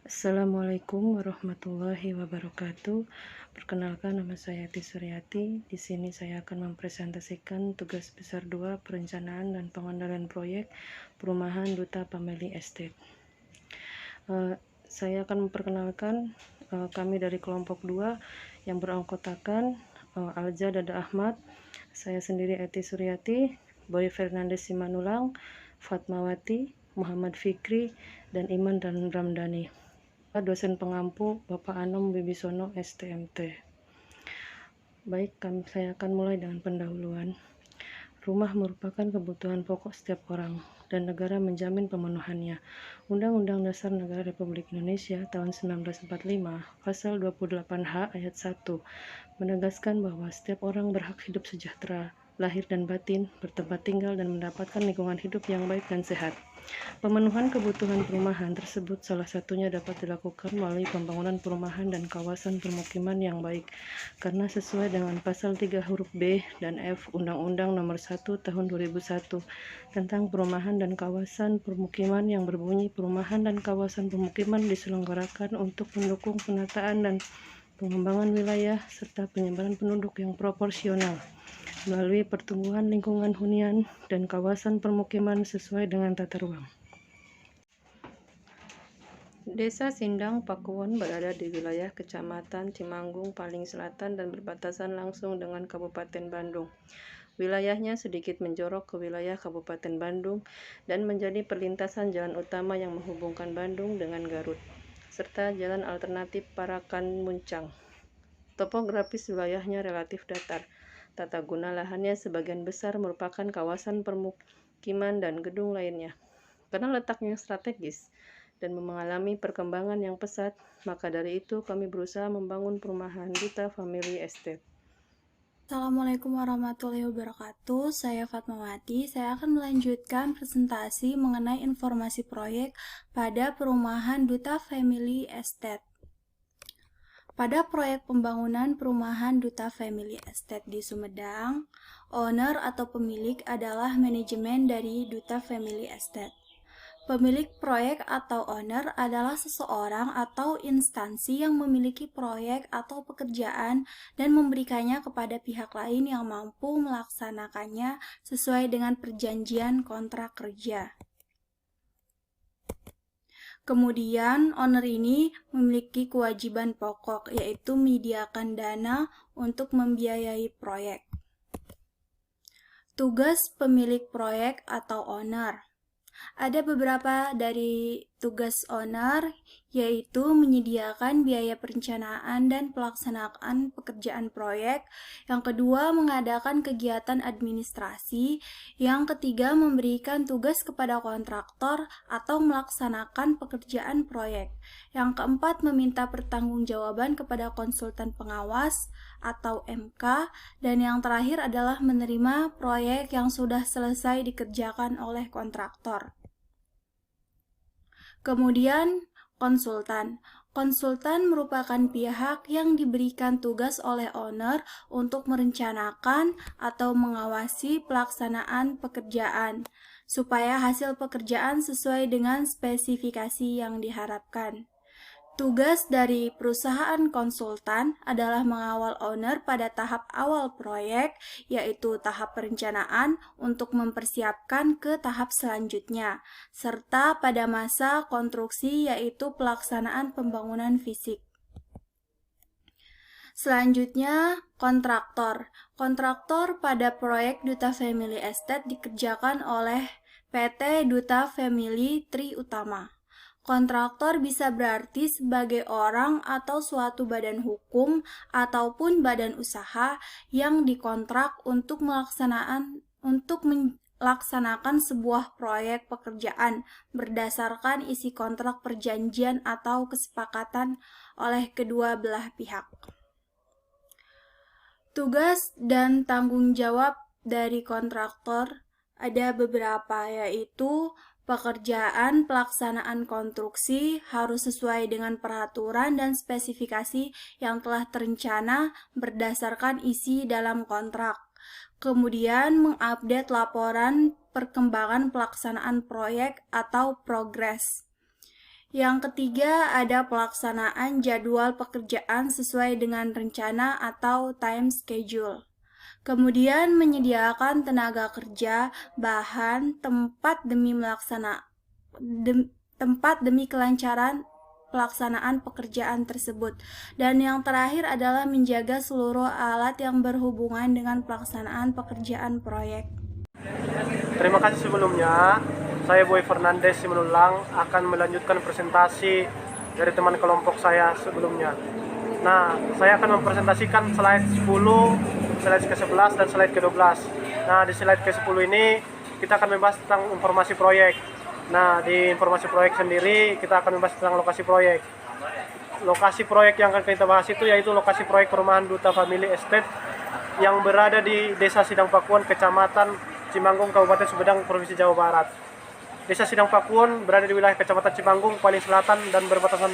Assalamualaikum warahmatullahi wabarakatuh. Perkenalkan, nama saya Eti Suryati. Di sini saya akan mempresentasikan tugas besar 2 perencanaan dan pengendalian proyek perumahan Duta Family Estate. Saya akan memperkenalkan kami dari kelompok 2 yang beranggotakan Alja Dada Ahmad, saya sendiri Eti Suryati, Boy Fernandes Simanulang, Fatmawati, Muhammad Fikri, dan Iman dan Ramdhani. Dosen pengampu Bapak Anom Wibisono STMT. Baik, saya akan mulai dengan pendahuluan. Rumah merupakan kebutuhan pokok setiap orang, dan negara menjamin pemenuhannya. Undang-Undang Dasar Negara Republik Indonesia tahun 1945, Pasal 28H ayat 1, menegaskan bahwa setiap orang berhak hidup sejahtera, lahir dan batin, bertempat tinggal dan mendapatkan lingkungan hidup yang baik dan sehat. Pemenuhan kebutuhan perumahan tersebut salah satunya dapat dilakukan melalui pembangunan perumahan dan kawasan permukiman yang baik, karena sesuai dengan pasal 3 huruf B dan F Undang-Undang Nomor 1 Tahun 2001 tentang perumahan dan kawasan permukiman yang berbunyi perumahan dan kawasan permukiman diselenggarakan untuk mendukung penataan dan pengembangan wilayah serta penyebaran penduduk yang proporsional melalui pertumbuhan lingkungan hunian dan kawasan permukiman sesuai dengan tata ruang. Desa Sindang Pakuwon berada di wilayah Kecamatan Cimanggung paling selatan dan berbatasan langsung dengan Kabupaten Bandung. Wilayahnya sedikit menjorok ke wilayah Kabupaten Bandung dan menjadi perlintasan jalan utama yang menghubungkan Bandung dengan Garut, serta jalan alternatif Parakan-Muncang. Topografis wilayahnya relatif datar. Tata guna lahannya sebagian besar merupakan kawasan permukiman dan gedung lainnya. Karena letaknya strategis dan mengalami perkembangan yang pesat, maka dari itu kami berusaha membangun perumahan Duta Family Estate. Assalamualaikum warahmatullahi wabarakatuh. Saya Fatmawati. Saya akan melanjutkan presentasi mengenai informasi proyek pada perumahan Duta Family Estate. Pada proyek pembangunan perumahan Duta Family Estate di Sumedang, owner atau pemilik adalah manajemen dari Duta Family Estate. Pemilik proyek atau owner adalah seseorang atau instansi yang memiliki proyek atau pekerjaan dan memberikannya kepada pihak lain yang mampu melaksanakannya sesuai dengan perjanjian kontrak kerja. Kemudian, owner ini memiliki kewajiban pokok, yaitu menyediakan dana untuk membiayai proyek. Tugas pemilik proyek atau owner. Ada beberapa dari tugas owner, yaitu menyediakan biaya perencanaan dan pelaksanaan pekerjaan proyek. Yang kedua, mengadakan kegiatan administrasi. Yang ketiga, memberikan tugas kepada kontraktor atau melaksanakan pekerjaan proyek. Yang keempat, meminta pertanggungjawaban kepada konsultan pengawas atau MK. Dan yang terakhir adalah menerima proyek yang sudah selesai dikerjakan oleh kontraktor. Kemudian, konsultan. Konsultan merupakan pihak yang diberikan tugas oleh owner untuk merencanakan atau mengawasi pelaksanaan pekerjaan, supaya hasil pekerjaan sesuai dengan spesifikasi yang diharapkan. Tugas dari perusahaan konsultan adalah mengawal owner pada tahap awal proyek, yaitu tahap perencanaan untuk mempersiapkan ke tahap selanjutnya, serta pada masa konstruksi yaitu pelaksanaan pembangunan fisik. Selanjutnya, kontraktor. Kontraktor pada proyek Duta Family Estate dikerjakan oleh PT Duta Family Tri Utama. Kontraktor bisa berarti sebagai orang atau suatu badan hukum ataupun badan usaha yang dikontrak untuk melaksanakan sebuah proyek pekerjaan berdasarkan isi kontrak perjanjian atau kesepakatan oleh kedua belah pihak. Tugas dan tanggung jawab dari kontraktor ada beberapa, yaitu pekerjaan pelaksanaan konstruksi harus sesuai dengan peraturan dan spesifikasi yang telah terencana berdasarkan isi dalam kontrak. Kemudian mengupdate laporan perkembangan pelaksanaan proyek atau progres. Yang ketiga, ada pelaksanaan jadwal pekerjaan sesuai dengan rencana atau time schedule. Kemudian menyediakan tenaga kerja, bahan, tempat demi kelancaran pelaksanaan pekerjaan tersebut. Dan yang terakhir adalah menjaga seluruh alat yang berhubungan dengan pelaksanaan pekerjaan proyek. Terima kasih sebelumnya. Saya Boy Fernandes Simanulang akan melanjutkan presentasi dari teman kelompok saya sebelumnya. Nah, saya akan mempresentasikan slide 10, slide ke-11, dan slide ke-12. Nah, di slide ke-10 ini kita akan membahas tentang informasi proyek. Nah, di informasi proyek sendiri kita akan membahas tentang lokasi proyek. Lokasi proyek yang akan kita bahas itu yaitu lokasi proyek perumahan Duta Family Estate yang berada di Desa Sidang Pakuan, Kecamatan Cimanggung, Kabupaten Sumedang, Provinsi Jawa Barat. Desa Sidang Pakuan berada di wilayah Kecamatan Cimanggung paling selatan dan berbatasan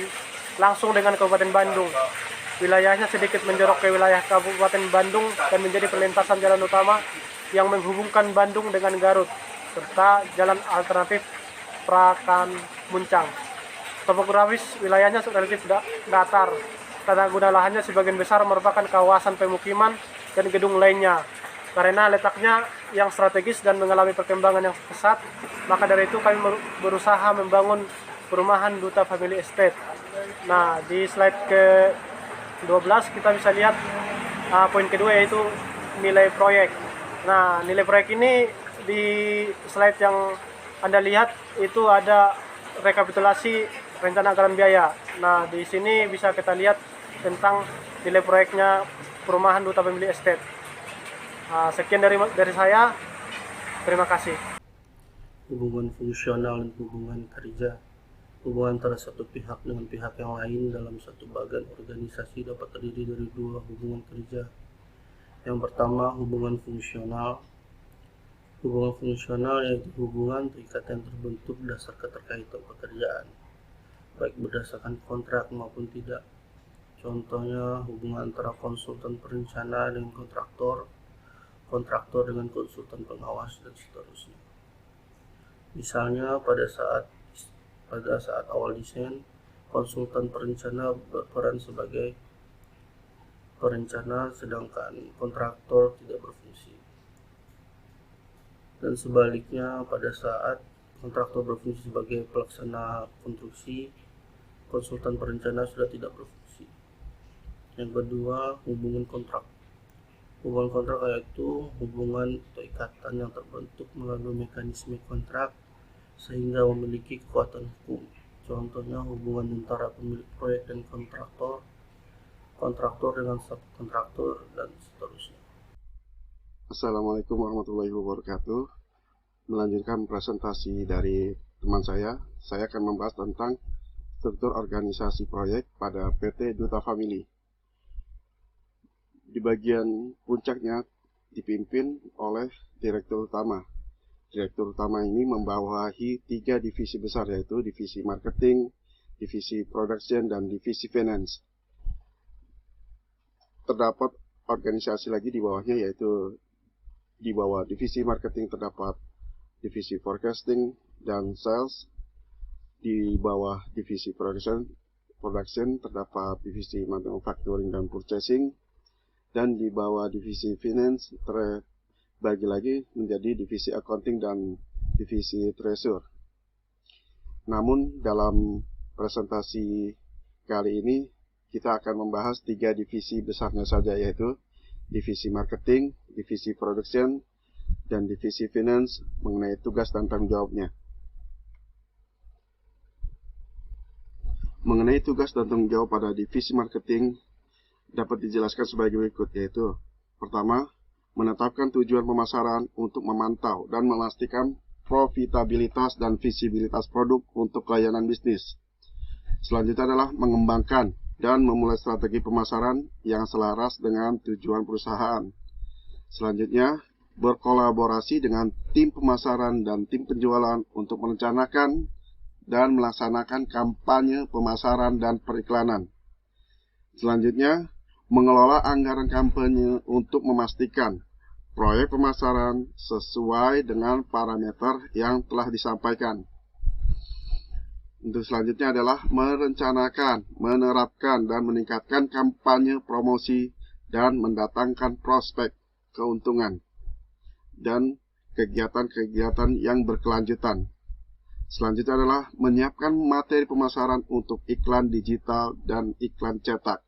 langsung dengan Kabupaten Bandung. Wilayahnya sedikit menjorok ke wilayah Kabupaten Bandung dan menjadi perlintasan jalan utama yang menghubungkan Bandung dengan Garut, serta jalan alternatif Prakan Muncang. Topografis wilayahnya relatif datar. Tata guna lahannya sebagian besar merupakan kawasan pemukiman dan gedung lainnya. Karena letaknya yang strategis dan mengalami perkembangan yang pesat, maka dari itu kami berusaha membangun perumahan Duta Family Estate. Nah, di slide ke-12 kita bisa lihat poin kedua yaitu nilai proyek. Nah, nilai proyek ini di slide yang Anda lihat itu ada rekapitulasi rencana anggaran biaya. Nah, di sini bisa kita lihat tentang nilai proyeknya perumahan Duta Family Estate. Sekian dari saya. Terima kasih. Hubungan fungsional dan hubungan kerja. Hubungan antara satu pihak dengan pihak yang lain dalam satu bagian organisasi dapat terdiri dari dua hubungan kerja. Yang pertama, hubungan fungsional. Hubungan fungsional yaitu hubungan terikat yang terbentuk berdasar keterkaitan pekerjaan, baik berdasarkan kontrak maupun tidak. Contohnya, hubungan antara konsultan perencana dengan kontraktor dengan konsultan pengawas, dan seterusnya. Misalnya pada saat awal desain, konsultan perencana berperan sebagai perencana sedangkan kontraktor tidak berfungsi. Dan sebaliknya, pada saat kontraktor berfungsi sebagai pelaksana konstruksi, konsultan perencana sudah tidak berfungsi. Yang kedua, hubungan kontrak. Hubungan kontrak yaitu hubungan atau ikatan yang terbentuk melalui mekanisme kontrak sehingga memiliki kekuatan hukum. Contohnya hubungan antara pemilik proyek dan kontraktor, kontraktor dengan subkontraktor, dan seterusnya. Assalamualaikum warahmatullahi wabarakatuh. Melanjutkan presentasi dari teman saya akan membahas tentang struktur organisasi proyek pada PT Duta Family. Di bagian puncaknya dipimpin oleh Direktur Utama. Direktur Utama ini membawahi 3 divisi besar, yaitu divisi marketing, divisi production, dan divisi finance. Terdapat organisasi lagi di bawahnya, yaitu di bawah divisi marketing terdapat divisi forecasting dan sales. Di bawah divisi production terdapat divisi manufacturing dan purchasing. Dan di bawah divisi finance terbagi lagi menjadi divisi accounting dan divisi treasure. Namun dalam presentasi kali ini kita akan membahas 3 divisi besarnya saja, yaitu divisi marketing, divisi production, dan divisi finance mengenai tugas dan tanggung jawabnya. Mengenai tugas dan tanggung jawab pada divisi marketing dapat dijelaskan sebagai berikut, yaitu pertama, menetapkan tujuan pemasaran untuk memantau dan memastikan profitabilitas dan visibilitas produk untuk layanan bisnis. Selanjutnya adalah mengembangkan dan memulai strategi pemasaran yang selaras dengan tujuan perusahaan. Selanjutnya, berkolaborasi dengan tim pemasaran dan tim penjualan untuk merencanakan dan melaksanakan kampanye pemasaran dan periklanan. Selanjutnya, mengelola anggaran kampanye untuk memastikan proyek pemasaran sesuai dengan parameter yang telah disampaikan. Untuk selanjutnya adalah merencanakan, menerapkan, dan meningkatkan kampanye promosi dan mendatangkan prospek keuntungan dan kegiatan-kegiatan yang berkelanjutan. Selanjutnya adalah menyiapkan materi pemasaran untuk iklan digital dan iklan cetak.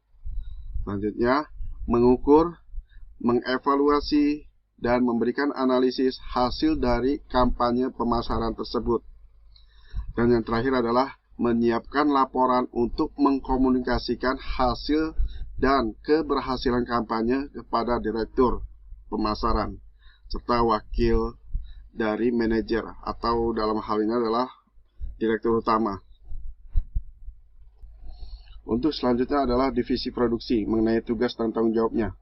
Selanjutnya, mengukur, mengevaluasi, dan memberikan analisis hasil dari kampanye pemasaran tersebut. Dan yang terakhir adalah menyiapkan laporan untuk mengkomunikasikan hasil dan keberhasilan kampanye kepada direktur pemasaran serta wakil dari manajer atau dalam hal ini adalah direktur utama. Untuk selanjutnya adalah divisi produksi mengenai tugas dan tanggung jawabnya.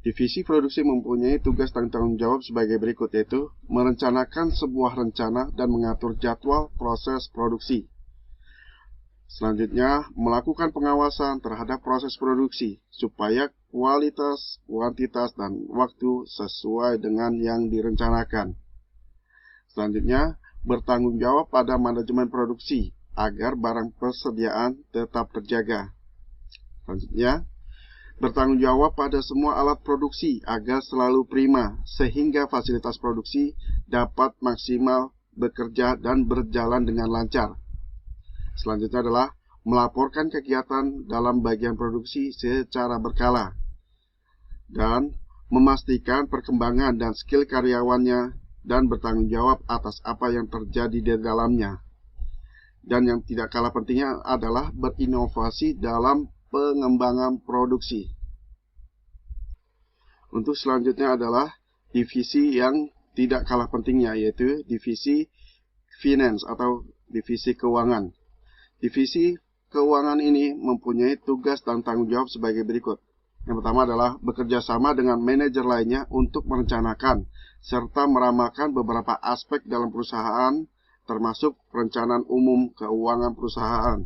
Divisi produksi mempunyai tugas dan tanggung jawab sebagai berikut, yaitu merencanakan sebuah rencana dan mengatur jadwal proses produksi. Selanjutnya, melakukan pengawasan terhadap proses produksi supaya kualitas, kuantitas, dan waktu sesuai dengan yang direncanakan. Selanjutnya, bertanggung jawab pada manajemen produksi agar barang persediaan tetap terjaga. Selanjutnya, bertanggung jawab pada semua alat produksi agar selalu prima, sehingga fasilitas produksi dapat maksimal bekerja dan berjalan dengan lancar. Selanjutnya adalah melaporkan kegiatan dalam bagian produksi secara berkala, dan memastikan perkembangan dan skill karyawannya, dan bertanggung jawab atas apa yang terjadi di dalamnya. Dan yang tidak kalah pentingnya adalah berinovasi dalam pengembangan produksi. Untuk selanjutnya adalah divisi yang tidak kalah pentingnya, yaitu divisi finance atau divisi keuangan. Divisi keuangan ini mempunyai tugas dan tanggung jawab sebagai berikut. Yang pertama adalah bekerja sama dengan manajer lainnya untuk merencanakan serta meramalkan beberapa aspek dalam perusahaan, termasuk perencanaan umum keuangan perusahaan.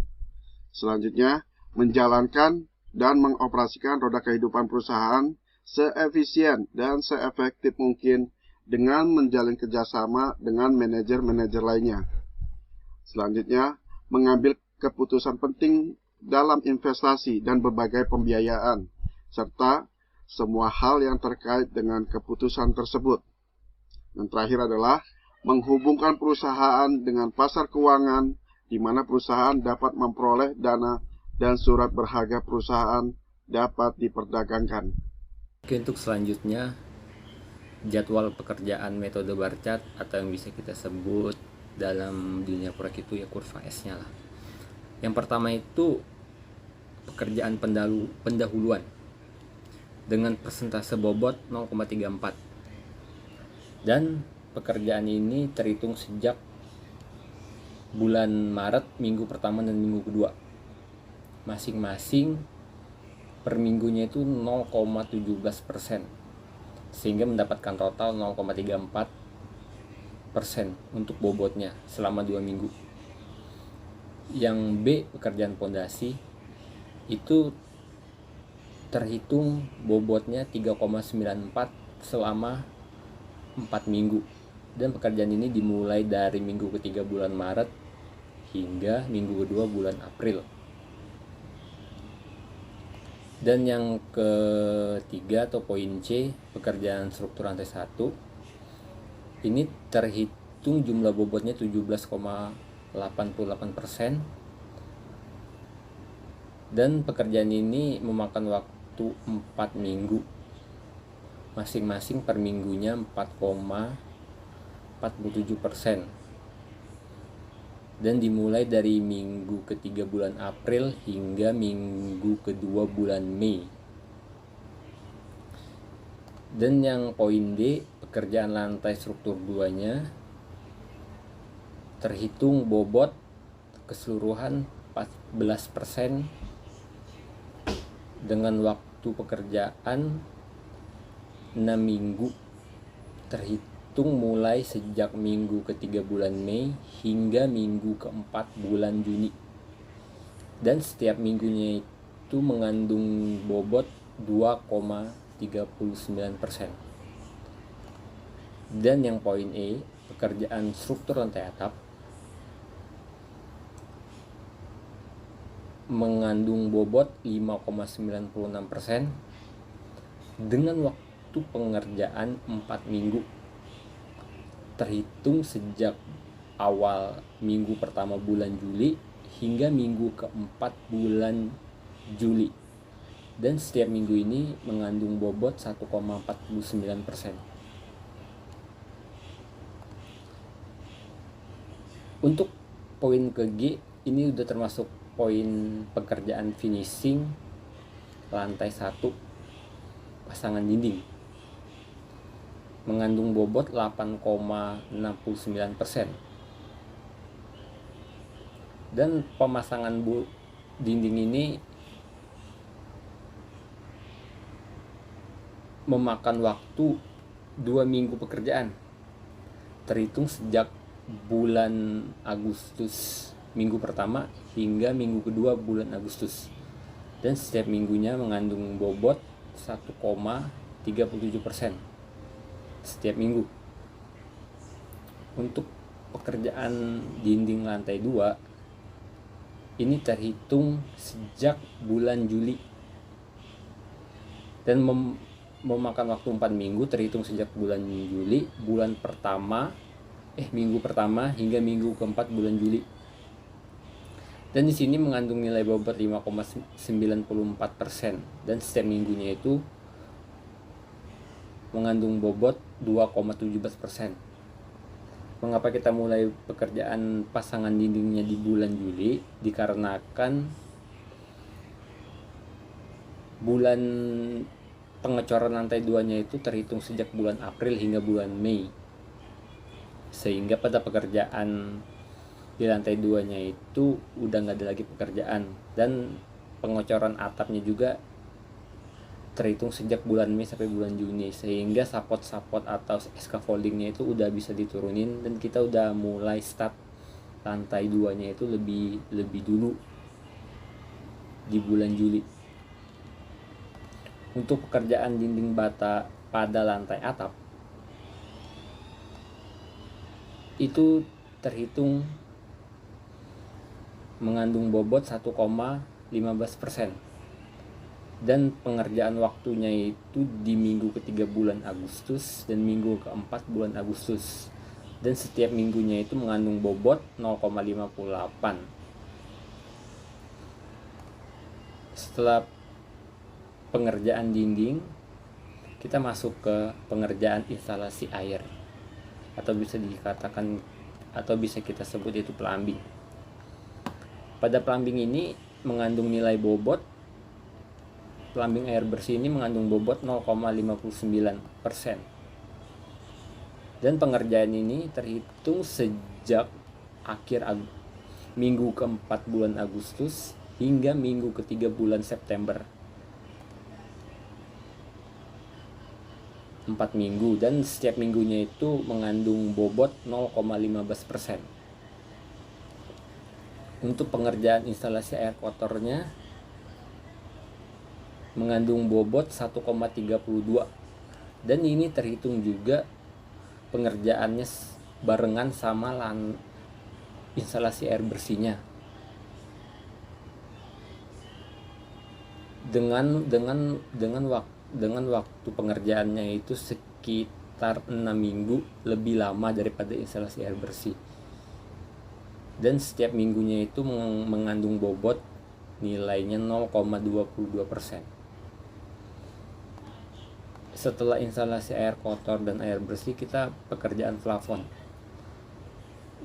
Selanjutnya, menjalankan dan mengoperasikan roda kehidupan perusahaan seefisien dan seefektif mungkin dengan menjalin kerjasama dengan manajer-manajer lainnya. Selanjutnya, mengambil keputusan penting dalam investasi dan berbagai pembiayaan, serta semua hal yang terkait dengan keputusan tersebut. Yang terakhir adalah menghubungkan perusahaan dengan pasar keuangan, di mana perusahaan dapat memperoleh dana dan surat berharga perusahaan dapat diperdagangkan. Oke, untuk selanjutnya jadwal pekerjaan metode bar chart atau yang bisa kita sebut dalam dunia proyek itu ya kurva S-nya lah. Yang pertama itu pekerjaan pendahuluan dengan persentase bobot 0,34, dan pekerjaan ini terhitung sejak bulan Maret minggu pertama dan minggu kedua. Masing-masing per minggunya itu 0,17%, sehingga mendapatkan total 0,34% untuk bobotnya selama 2 minggu. Yang B, pekerjaan pondasi itu terhitung bobotnya 3,94 selama 4 minggu, dan pekerjaan ini dimulai dari minggu ketiga bulan Maret hingga minggu kedua bulan April. Dan yang ketiga atau poin C, pekerjaan struktur lantai 1 ini terhitung jumlah bobotnya 17,88%, dan pekerjaan ini memakan waktu 4 minggu, masing-masing per minggunya 4,47%, dan dimulai dari minggu ketiga bulan April hingga minggu kedua bulan Mei. Dan yang poin D, pekerjaan lantai struktur 2-nya terhitung bobot keseluruhan 14% dengan waktu pekerjaan 6 minggu, terhitung mulai sejak minggu ketiga bulan Mei hingga minggu keempat bulan Juni, dan setiap minggunya itu mengandung bobot 2,39%. Dan yang poin E, pekerjaan struktur lantai atap mengandung bobot 5,96% dengan waktu pengerjaan 4 minggu terhitung sejak awal minggu pertama bulan Juli hingga minggu keempat bulan Juli, dan setiap minggu ini mengandung bobot 1,49%. Untuk poin ke G ini udah termasuk poin pekerjaan finishing lantai 1 pasangan dinding, mengandung bobot 8,69%. Dan pemasangan dinding ini memakan waktu 2 minggu pekerjaan terhitung sejak bulan Agustus minggu pertama hingga minggu kedua bulan Agustus, dan setiap minggunya mengandung bobot 1,37% setiap minggu. Untuk pekerjaan dinding lantai 2 ini terhitung sejak bulan Juli dan memakan waktu 4 minggu terhitung sejak bulan Juli, minggu pertama hingga minggu keempat bulan Juli. Dan di sini mengandung nilai bobot 5,94% dan setiap minggunya itu mengandung bobot 2,17%. Mengapa kita mulai pekerjaan pasangan dindingnya di bulan Juli? Dikarenakan bulan pengecoran lantai 2-nya itu terhitung sejak bulan April hingga bulan Mei, sehingga pada pekerjaan di lantai 2-nya itu udah nggak ada lagi pekerjaan, dan pengecoran atapnya juga terhitung sejak bulan Mei sampai bulan Juni, sehingga sapot-sapot atau scaffoldingnya itu udah bisa diturunin dan kita udah mulai start lantai 2-nya itu lebih dulu di bulan Juli. Untuk pekerjaan dinding bata pada lantai atap itu terhitung mengandung bobot 1,15%, dan pengerjaan waktunya itu di minggu ketiga bulan Agustus dan minggu keempat bulan Agustus, dan setiap minggunya itu mengandung bobot 0,58. Setelah pengerjaan dinding, kita masuk ke pengerjaan instalasi air, atau bisa dikatakan atau bisa kita sebut itu plumbing. Pada plumbing ini mengandung nilai bobot, plumbing air bersih ini mengandung bobot 0,59%. Dan pengerjaan ini terhitung sejak akhir minggu keempat bulan Agustus hingga minggu ketiga bulan September. 4 minggu, dan setiap minggunya itu mengandung bobot 0,15%. Untuk pengerjaan instalasi air kotornya mengandung bobot 1,32, dan ini terhitung juga pengerjaannya barengan sama instalasi air bersihnya dengan waktu pengerjaannya itu sekitar 6 minggu lebih lama daripada instalasi air bersih, dan setiap minggunya itu mengandung bobot nilainya 0,22%. Setelah instalasi air kotor dan air bersih, kita pekerjaan plafon.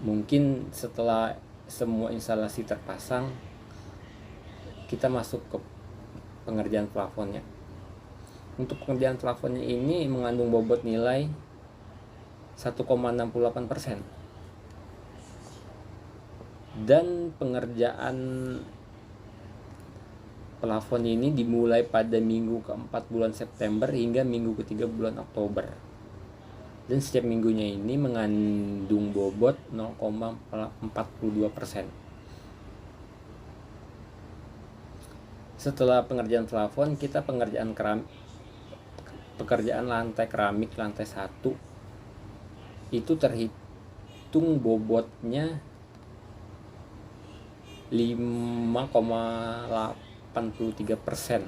Mungkin setelah semua instalasi terpasang, kita masuk ke pengerjaan plafonnya. Untuk pengerjaan plafonnya ini mengandung bobot nilai 1,68%. Dan pengerjaan plafon ini dimulai pada minggu keempat bulan September hingga minggu ketiga bulan Oktober. Dan setiap minggunya ini mengandung bobot 0,42%. Setelah pengerjaan plafon, kita pekerjaan lantai keramik lantai 1 itu terhitung bobotnya 5,83%.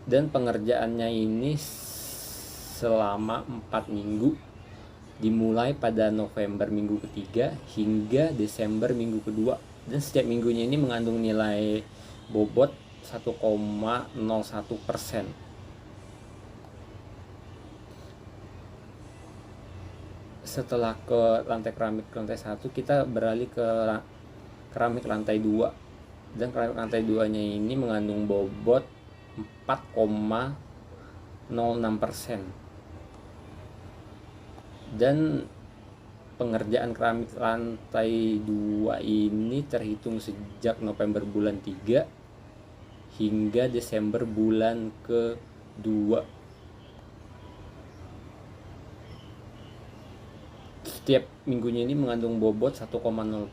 Dan pengerjaannya ini selama 4 minggu, dimulai pada November minggu ketiga hingga Desember minggu kedua, dan setiap minggunya ini mengandung nilai bobot 1,01%. Setelah ke keramik lantai 1, kita beralih ke keramik lantai 2, dan keramik lantai 2 nya ini mengandung bobot 4,06%. Dan pengerjaan keramik lantai 2 ini terhitung sejak November bulan 3 hingga Desember bulan ke-2. Setiap minggunya ini mengandung bobot 1,01%.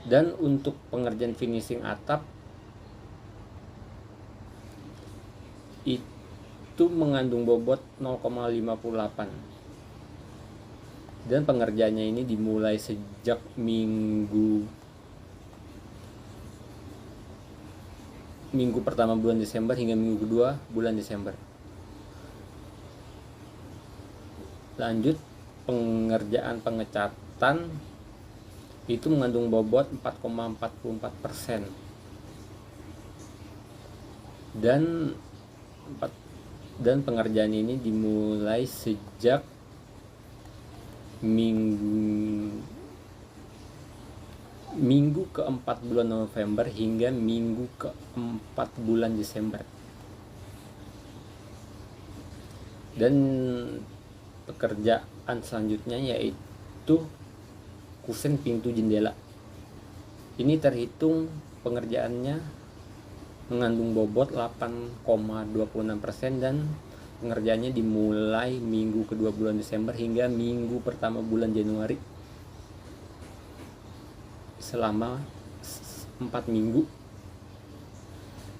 Dan untuk pengerjaan finishing atap itu mengandung bobot 0,58. Dan pengerjaannya ini dimulai sejak minggu pertama bulan Desember hingga minggu kedua bulan Desember. Lanjut, pengerjaan pengecatan itu mengandung bobot 4,44%. Dan pengerjaan ini dimulai sejak minggu keempat bulan November hingga minggu keempat bulan Desember. Dan pekerjaan selanjutnya yaitu kusen pintu jendela. Ini terhitung pengerjaannya mengandung bobot 8,26%, dan pengerjaannya dimulai minggu kedua bulan Desember hingga minggu pertama bulan Januari, selama 4 minggu.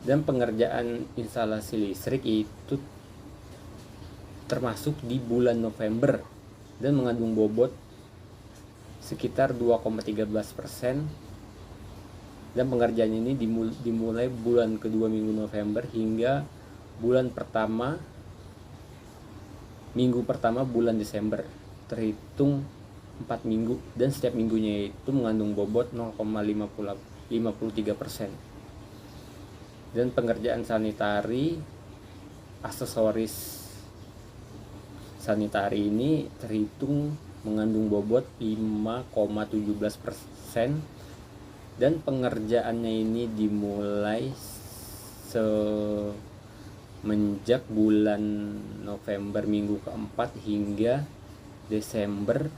Dan pengerjaan instalasi listrik itu termasuk di bulan November dan mengandung bobot sekitar 2,13%. Dan pengerjaan ini dimulai bulan kedua minggu November hingga minggu pertama bulan Desember, terhitung 4 minggu, dan setiap minggunya itu mengandung bobot 0,53%. Dan pengerjaan sanitari, aksesoris sanitari ini terhitung mengandung bobot 5,17%, dan pengerjaannya ini dimulai semenjak bulan November minggu keempat hingga Desember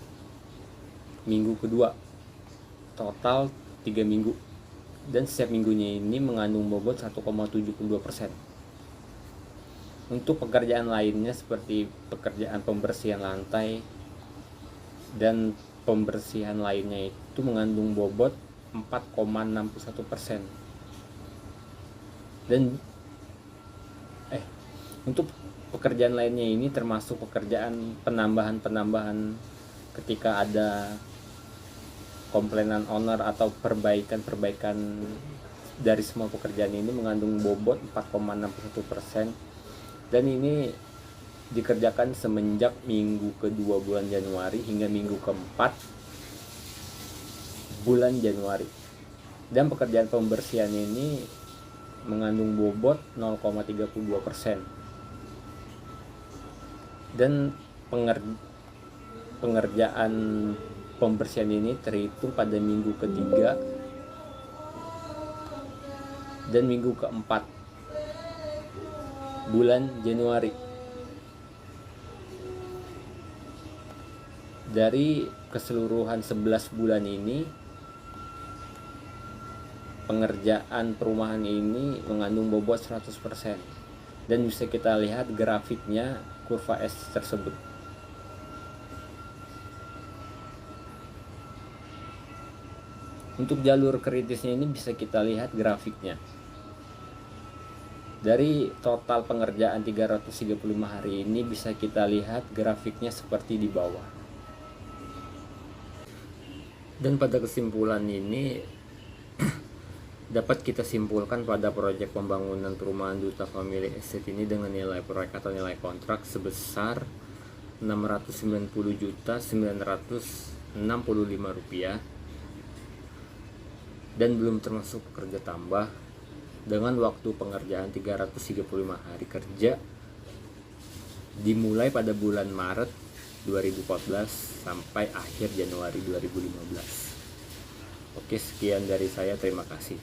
minggu kedua, total 3 minggu, dan setiap minggunya ini mengandung bobot 1,72%. Untuk pekerjaan lainnya seperti pekerjaan pembersihan lantai dan pembersihan lainnya itu mengandung bobot 4,61%. Dan untuk pekerjaan lainnya ini termasuk pekerjaan penambahan ketika ada komplainan owner atau perbaikan dari semua pekerjaan ini mengandung bobot 4,61%, dan ini dikerjakan semenjak minggu kedua bulan Januari hingga minggu keempat bulan Januari. Dan pekerjaan pembersihan ini mengandung bobot 0,32%. Dan pengerjaan pembersihan ini terhitung pada minggu ketiga dan minggu keempat bulan Januari. Dari keseluruhan 11 bulan ini, pengerjaan perumahan ini mengandung bobot 100%, dan bisa kita lihat grafiknya kurva S tersebut. Untuk jalur kritisnya ini bisa kita lihat grafiknya. Dari total pengerjaan 335 hari ini bisa kita lihat grafiknya seperti di bawah. Dan pada kesimpulan ini dapat kita simpulkan pada proyek pembangunan perumahan Duta Family Estate ini dengan nilai proyek atau nilai kontrak sebesar Rp690.965 dan belum termasuk pekerja tambah dengan waktu pengerjaan 335 hari kerja dimulai pada bulan Maret 2014 sampai akhir Januari 2015. Oke, sekian dari saya, terima kasih.